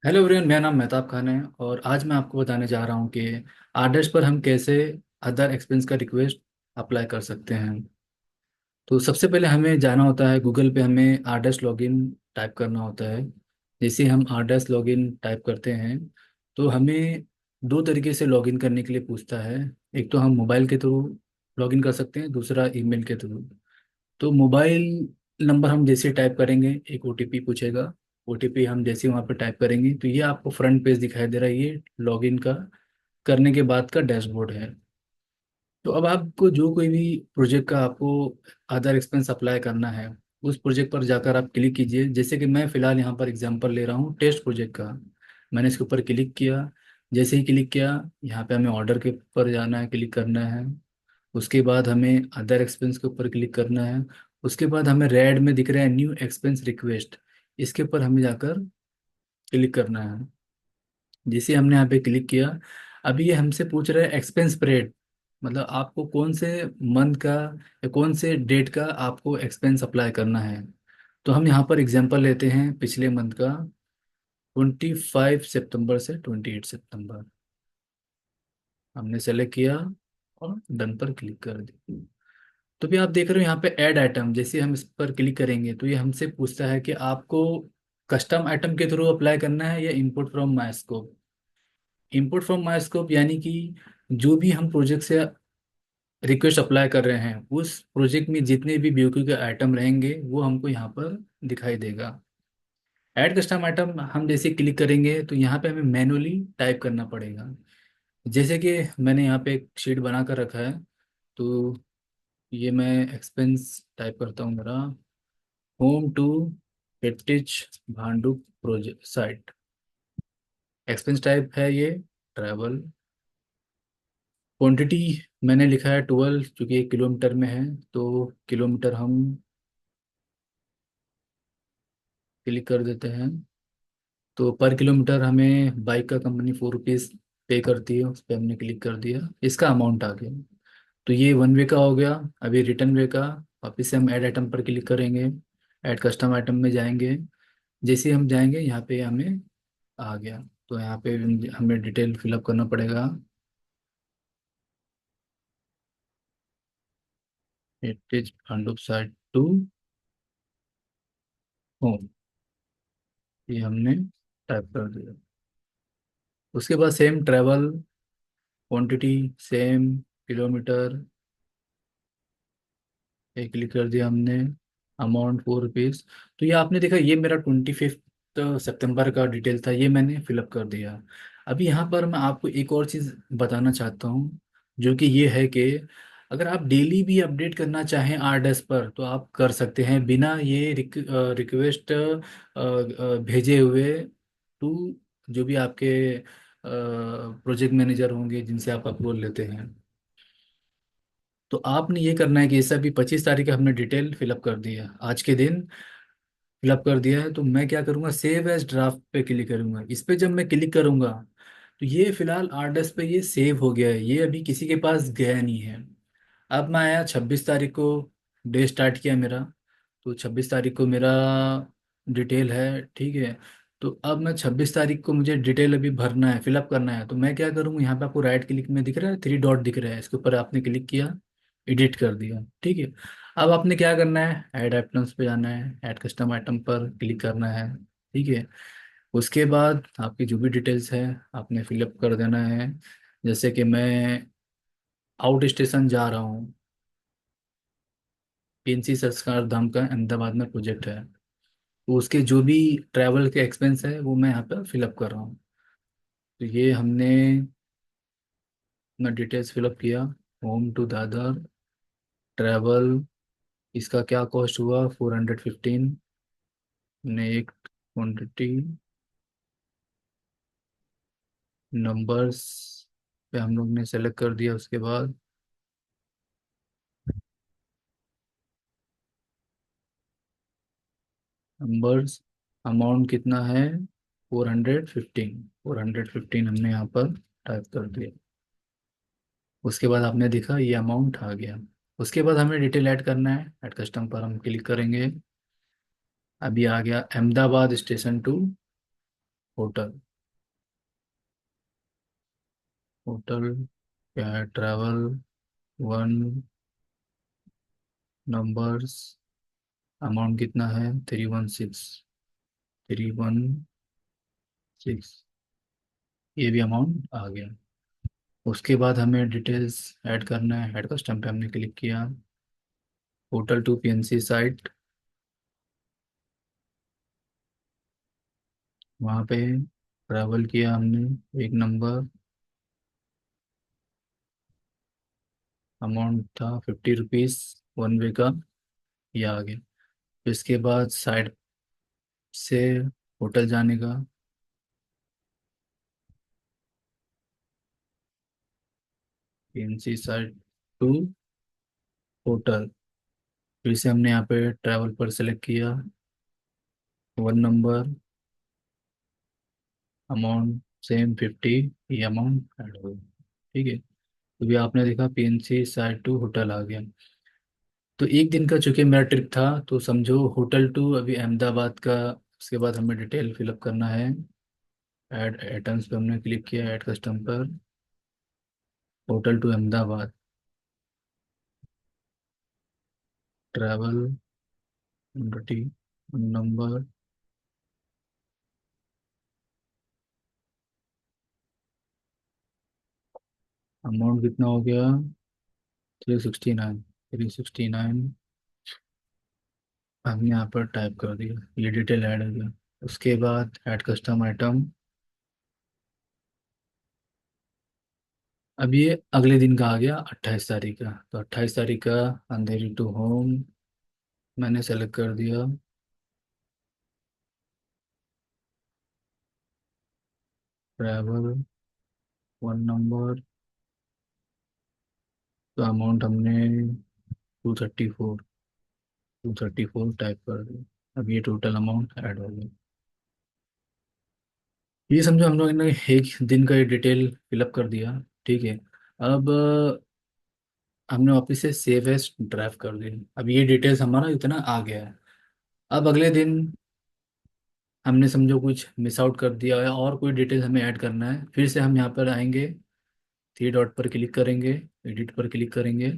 Hello everyone, मेरा नाम मेहताब खान है और आज मैं आपको बताने जा रहा हूँ कि आरडैश पर हम कैसे अदर एक्सपेंस का रिक्वेस्ट अप्लाई कर सकते हैं। तो सबसे पहले हमें जाना होता है गूगल पे, हमें आरडैश लॉगिन टाइप करना होता है। जैसे हम आरडैश लॉगिन टाइप करते हैं तो हमें दो तरीके से लॉगिन करने के लिए पूछता है। एक तो हम मोबाइल के थ्रू लॉगिन कर सकते हैं, दूसरा ईमेल के थ्रू। तो मोबाइल नंबर हम जैसे टाइप करेंगे एक ओटीपी पूछेगा। ओटीपी हम जैसे वहाँ पे टाइप करेंगे तो ये आपको फ्रंट पेज दिखाई दे रहा है, ये लॉगिन का करने के बाद का डैशबोर्ड है। तो अब आपको जो कोई भी प्रोजेक्ट का आपको अदर एक्सपेंस अप्लाई करना है, उस प्रोजेक्ट पर जाकर आप क्लिक कीजिए। जैसे कि मैं फ़िलहाल यहाँ पर एग्जांपल ले रहा हूँ टेस्ट प्रोजेक्ट का। मैंने इसके ऊपर क्लिक किया। जैसे ही क्लिक किया, यहाँ पे हमें ऑर्डर के ऊपर जाना है, क्लिक करना है। उसके बाद हमें अदर एक्सपेंस के ऊपर क्लिक करना है। उसके बाद हमें रेड में दिख रहा है न्यू एक्सपेंस रिक्वेस्ट, इसके ऊपर हमें जाकर क्लिक करना है। जैसे हमने यहाँ पे क्लिक किया, अभी ये हमसे पूछ रहा है एक्सपेंस परेड, मतलब आपको कौन से मंथ का या कौन से डेट का आपको एक्सपेंस अप्लाई करना है। तो हम यहाँ पर एग्जांपल लेते हैं पिछले मंथ का, 25 सितंबर से 28 सितंबर। हमने सेलेक्ट किया और डन पर क्लिक कर दिया। तो भी आप देख रहे हो यहाँ पे ऐड आइटम, जैसे हम इस पर क्लिक करेंगे तो ये हमसे पूछता है कि आपको कस्टम आइटम के थ्रू अप्लाई करना है या import from my scope. Import from my scope यानी कि जो भी हम प्रोजेक्ट से रिक्वेस्ट अप्लाई कर रहे हैं उस प्रोजेक्ट में जितने भी बीओक्यू के आइटम रहेंगे वो हमको यहाँ पर दिखाई देगा। ऐड कस्टम आइटम हम जैसे क्लिक करेंगे तो यहाँ पे हमें मैनुअली टाइप करना पड़ेगा। जैसे कि मैंने यहाँ पे एक शीट बना कर रखा है, तो ये मैं एक्सपेंस टाइप करता हूँ मेरा, home to heritage Bhandup project site. Expense type है ये ट्रैवल। क्वांटिटी मैंने लिखा है 12, क्योंकि 1 किलोमीटर में है तो किलोमीटर हम क्लिक कर देते हैं। तो पर किलोमीटर हमें बाइक का कंपनी 4 रुपीज़ पे करती है, उस पर हमने क्लिक कर दिया, इसका अमाउंट आ गया। तो ये वन वे का हो गया। अभी रिटर्न वे का, वापस से हम ऐड आइटम पर क्लिक करेंगे, ऐड कस्टम आइटम में जाएंगे। जैसे हम जाएंगे यहाँ पे हमें आ गया। तो यहाँ पे हमें डिटेल फिलअप करना पड़ेगा। Heritage Bhandup site to home, ये हमने टाइप कर दिया। उसके बाद same travel, quantity same, kilometre, ये क्लिक कर दिया हमने, अमाउंट 4 रुपीज़। तो ये आपने देखा, ये मेरा 25 सितंबर का डिटेल था, ये मैंने फिलअप कर दिया। अभी यहाँ पर मैं आपको एक और चीज़ बताना चाहता हूँ, जो कि ये है कि अगर आप डेली भी अपडेट करना चाहें आरडीएस पर तो आप कर सकते हैं बिना ये रिक्वेस्ट भेजे हुए टू जो भी आपके प्रोजेक्ट मैनेजर होंगे जिनसे आप अप्रूवल लेते हैं। तो आपने ये करना है कि जैसे अभी 25 तारीख का हमने डिटेल फिलअप कर दिया, आज के दिन फिलअप कर दिया है, तो मैं क्या करूँगा, सेव एज ड्राफ्ट पे क्लिक करूँगा। इस पे जब मैं क्लिक करूँगा तो ये फिलहाल आरडीएस पे ये सेव हो गया है, ये अभी किसी के पास गया नहीं है। अब मैं आया 26 तारीख को, डे स्टार्ट किया मेरा, तो 26 तारीख को मेरा डिटेल है, ठीक है। तो अब मैं 26 तारीख को मुझे डिटेल अभी भरना है, फिलअप करना है। तो मैं क्या करूँगा, यहाँ पे आपको राइट क्लिक में दिख रहा है 3 डॉट दिख रहा है, इसके ऊपर आपने क्लिक किया, एडिट कर दिया, ठीक है। अब आपने क्या करना है, ऐड आइटम्स पे जाना है, ऐड कस्टम आइटम पर क्लिक करना है, ठीक है। उसके बाद आपकी जो भी डिटेल्स है आपने फिलअप कर देना है। जैसे कि मैं आउट स्टेशन जा रहा हूँ, पीएनसी संस्कार धाम का अहमदाबाद में प्रोजेक्ट है, तो उसके जो भी ट्रैवल के एक्सपेंस है वो मैं यहाँ पर फिलअप कर रहा हूँ। तो ये हमने अपना डिटेल्स फिलअप किया, होम टू दादर, ट्रैवल, इसका क्या कॉस्ट हुआ 415, ने एक क्वान्टिटी, नंबर्स पे हम लोग ने सेलेक्ट कर दिया। उसके बाद नंबर्स, अमाउंट कितना है 415, 415 हमने यहाँ पर टाइप कर दिया। उसके बाद आपने देखा ये अमाउंट आ गया। उसके बाद हमें डिटेल ऐड करना है, ऐड कस्टम पर हम क्लिक करेंगे। अभी आ गया Ahmedabad station to hotel. Hotel क्या है? ट्रैवल, वन, नंबर्स, अमाउंट कितना है? 316, 316। ये भी अमाउंट आ गया। उसके बाद हमें डिटेल्स ऐड करना है। ऐड कस्टम पे हमने क्लिक किया। होटल टू पीएनसी साइट, वहाँ पे ट्रैवल किया हमने। एक नंबर, अमाउंट था 50 रुपीज़, वन वे का। ये आ गया। इसके बाद साइट से होटल जाने का। पीएनसी साइट टू होटल, फिर से हमने यहाँ पे ट्रैवल पर सेलेक्ट किया। One number, amount same 50। ये अमाउंट ऐड हो गया। ठीक है। तो भी आपने देखा पीएनसी साइट टू होटल आ गया। तो एक दिन का चूंकि मेरा ट्रिप था, तो समझो होटल टू अभी अहमदाबाद का। उसके बाद हमें डिटेल फिलअप करना है। ऐड आइटम्स पे हमने क्लिक किया, ऐड कस्टम पर। Hotel to Ahmedabad, travel, number, amount कितना हो गया? 369, 369। हमने यहाँ पर टाइप कर दिया, ये डिटेल ऐड हो गया। उसके बाद ऐड कस्टम आइटम। अब ये अगले दिन का आ गया, 28 तारीख का। तो 28 तारीख का अंधेरी टू होम मैंने सेलेक्ट कर दिया। ट्रैवल, वन नंबर, तो अमाउंट हमने 234, 234 टाइप कर दिया। अब ये टोटल अमाउंट ऐड हो गया। ये समझो हम लोग ने एक दिन का ये डिटेल फिलअप कर दिया। ठीक है। अब हमने वापस से सेव एज ड्राइव कर दिया। अब ये डिटेल्स हमारा इतना आ गया है। अब अगले दिन हमने समझो कुछ मिस आउट कर दिया है और कोई डिटेल्स हमें ऐड करना है, फिर से हम यहाँ पर आएंगे, थ्री डॉट पर क्लिक करेंगे, एडिट पर क्लिक करेंगे,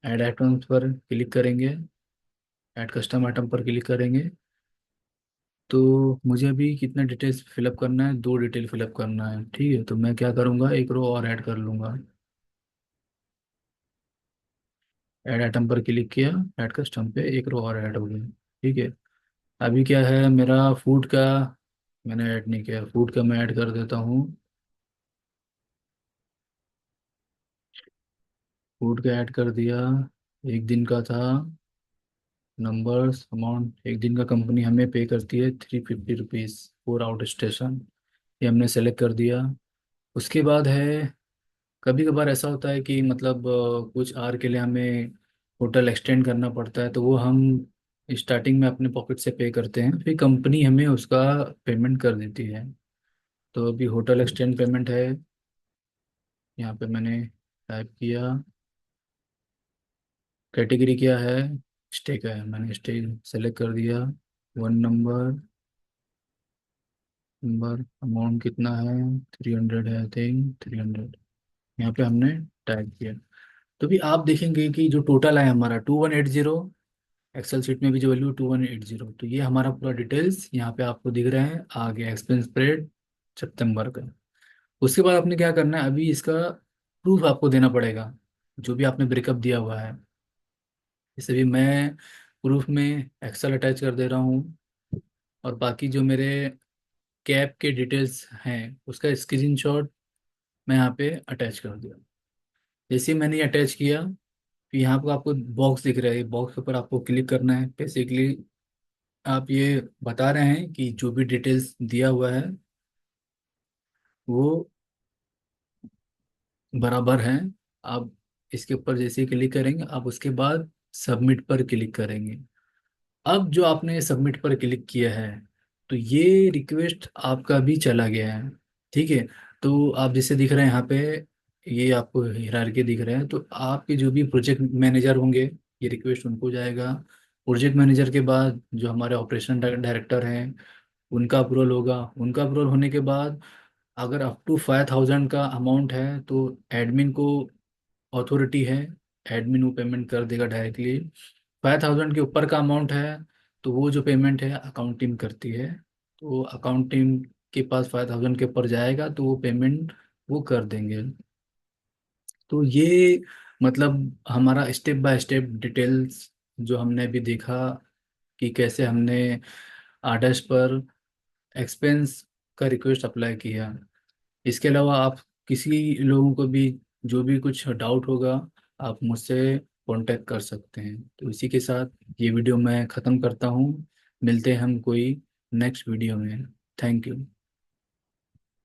ऐड आइटम्स पर क्लिक करेंगे, ऐड कस्टम आइटम पर क्लिक करेंगे। तो मुझे अभी कितना डिटेल्स फिलअप करना है? दो डिटेल फिलअप करना है। ठीक है। तो मैं क्या करूँगा, एक रो और ऐड कर लूँगा। ऐड आइटम पर क्लिक किया, ऐड कस्टम पे एक रो और ऐड हो गया। ठीक है। अभी क्या है मेरा फूड का, मैंने ऐड नहीं किया। फूड का मैं ऐड कर देता हूँ। फूड का ऐड कर दिया। एक दिन का था। नंबर्स, अमाउंट, एक दिन का कंपनी हमें पे करती है 350 रुपीज़ फॉर आउट स्टेशन। ये हमने सेलेक्ट कर दिया। उसके बाद है, कभी कभार ऐसा होता है कि मतलब कुछ आवर के लिए हमें होटल एक्सटेंड करना पड़ता है, तो वो हम स्टार्टिंग में अपने पॉकेट से पे करते हैं, फिर कंपनी हमें उसका पेमेंट कर देती है। तो अभी होटल एक्सटेंड पेमेंट है। यहाँ पे मैंने टाइप किया। कैटेगरी क्या है? स्टे का है, मैंने स्टे सेलेक्ट कर दिया। वन नंबर, अमाउंट कितना है? 300 है, आई थिंक 300। यहाँ पे हमने टाइप किया। तो भी आप देखेंगे कि जो टोटल है हमारा 2180। एक्सेल शीट में भी जो वैल्यू 2180, तो ये हमारा पूरा डिटेल्स यहाँ पे आपको दिख रहे हैं। आ गया एक्सपेंस स्प्रेड सितंबर का। उसके बाद आपने क्या करना है, अभी इसका प्रूफ आपको देना पड़ेगा, जो भी आपने ब्रेकअप दिया हुआ है। जैसे भी मैं प्रूफ में एक्सेल अटैच कर दे रहा हूँ, और बाकी जो मेरे कैब के डिटेल्स हैं उसका स्क्रीनशॉट मैं यहाँ पे अटैच कर दिया। जैसे ही मैंने ये अटैच किया, फिर यहाँ पर आपको बॉक्स दिख रहा है, बॉक्स के ऊपर आपको क्लिक करना है। बेसिकली आप ये बता रहे हैं कि जो भी डिटेल्स दिया हुआ है वो बराबर है। आप इसके ऊपर जैसे ही क्लिक करेंगे, आप उसके बाद सबमिट पर क्लिक करेंगे। अब जो आपने सबमिट पर क्लिक किया है, तो ये रिक्वेस्ट आपका भी चला गया है। ठीक है। तो आप जैसे दिख रहे हैं यहाँ पे, ये आपको हिरारकी दिख रहे हैं, तो आपके जो भी प्रोजेक्ट मैनेजर होंगे, ये रिक्वेस्ट उनको जाएगा। प्रोजेक्ट मैनेजर के बाद जो हमारे ऑपरेशन डायरेक्टर हैं, उनका अप्रूवल होगा। उनका अप्रूवल होने के बाद अगर अप टू 5,000 का अमाउंट है तो एडमिन को अथॉरिटी है, एडमिन वो पेमेंट कर देगा डायरेक्टली। 5,000 के ऊपर का अमाउंट है तो वो जो पेमेंट है अकाउंट टीम करती है। तो अकाउंट टीम के पास 5,000 के ऊपर जाएगा तो वो पेमेंट वो कर देंगे। तो ये मतलब हमारा स्टेप बाय स्टेप डिटेल्स जो हमने अभी देखा कि कैसे हमने आदेश पर एक्सपेंस का रिक्वेस्ट अप्लाई किया। इसके अलावा आप किसी लोगों को भी जो भी कुछ डाउट होगा आप मुझसे कांटेक्ट कर सकते हैं। तो इसी के साथ ये वीडियो मैं ख़त्म करता हूँ। मिलते हैं हम कोई नेक्स्ट वीडियो में। Thank you.